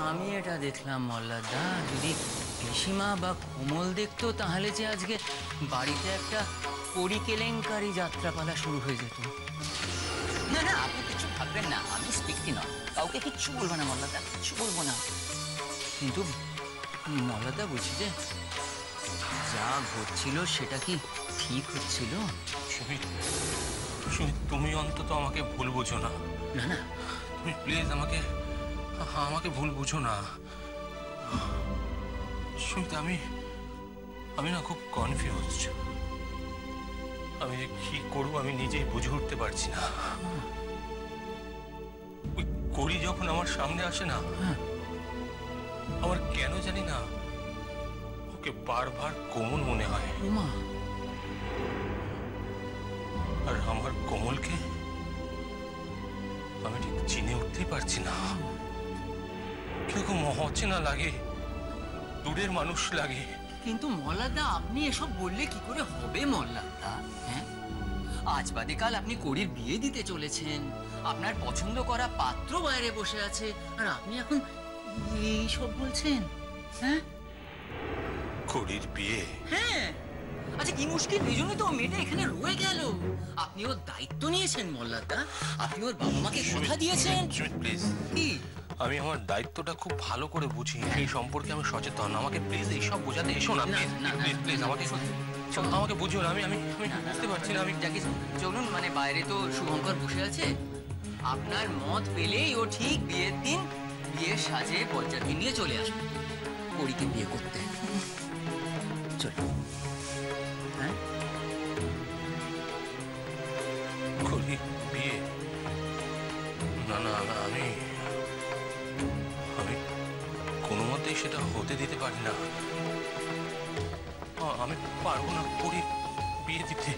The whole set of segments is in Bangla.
আমি এটা দেখলাম মল্লারদা, যদি পিসিমা বা কোমল দেখতো তাহলে যে আজকে বাড়িতে একটা পরিকেলেঙ্কারি যাত্রাপালা শুরু হয়ে যেত। না না, আপনি কিছু ভাববেন না, আমি স্পিকটি নয়, কাউকে কিচ্ছু বলবো না মল্লাদা, কিচ্ছু বলবো না। কিন্তু মল্লারদা বলছি যে যা ঘটছিল সেটা কি ঠিক হচ্ছিল? সুমিত, সুমিত তুমি অন্তত আমাকে ভুল বুঝো না। না না, তুমি প্লিজ আমাকে আমাকে ভুল বুঝো না সুমিত। আমি না খুব কনফিউজড। আমি যে কি করবো আমি নিজেই বুঝে উঠতে পারছি না। ওই করি যখন আমার সামনে আসে না, আমার কেন জানি না ওকে বারবার কোমল মনে হয়। ওমা, আর আমার কোমলকে আমি ঠিক চিনে উঠতেই পারছি না। কিরকম অচেনা লাগে, দূরের মানুষ লাগে। কিন্তু মল্লারদা আপনি এসব বললে কি করে হবে মল্লারদা? হ্যাঁ, আজ বাদে কাল আপনি করির বিয়ে দিতে চলেছেন, আপনার পছন্দ করা পাত্র বাইরে বসে আছে, আর আপনি এখন এইসব বলছেন? হ্যাঁ করির বিয়ে? হ্যাঁ, আচ্ছা কি মুশকিল, এই জন্যই তো মেয়েটা এখানে রয়ে গেল। আপনি ওর দায়িত্ব নিয়েছেন মল্লারদা, আপনি ওর বাবা মাকে কথা দিয়েছেন। প্লিজ, কি? আমি আমার দায়িত্বটা খুব ভালো করে বুঝি, সেই সম্পর্কে আমি সচেতন। আমাকে প্লিজ এইসব বোঝাতে এসো না, প্লিজ প্লিজ আমাকে আমাকে বুঝিও না। আমি আমি বুঝতে পারছি না। আমি যাকে চলুন, মানে বাইরে তো শুভঙ্কর বসে আছে, আপনার মত পেলেই ও ঠিক বিয়ের দিন বিয়ের সাজে বরযাত্রী নিয়ে চলে আসবে পরীকে বিয়ে করতে। চলুন। হ্যাঁ, করি বিয়ে? না না না, আমি আমি কোনো মতেই সেটা হতে দিতে পারি না। আমি পারবো না করি বিয়ে দিতে।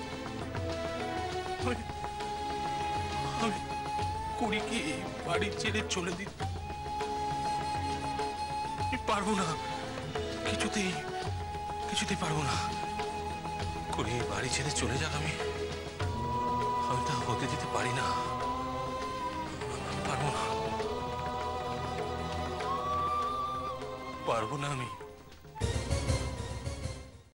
আমি করিকে বাড়ি ছেড়ে চলে দিতে পারবো না, কিছুতেই কিছুতেই পারবো না। করি বাড়ি ছেড়ে চলে যাক, আমি তা হতে দিতে পারি না, পারবো না, পারবো না আমি।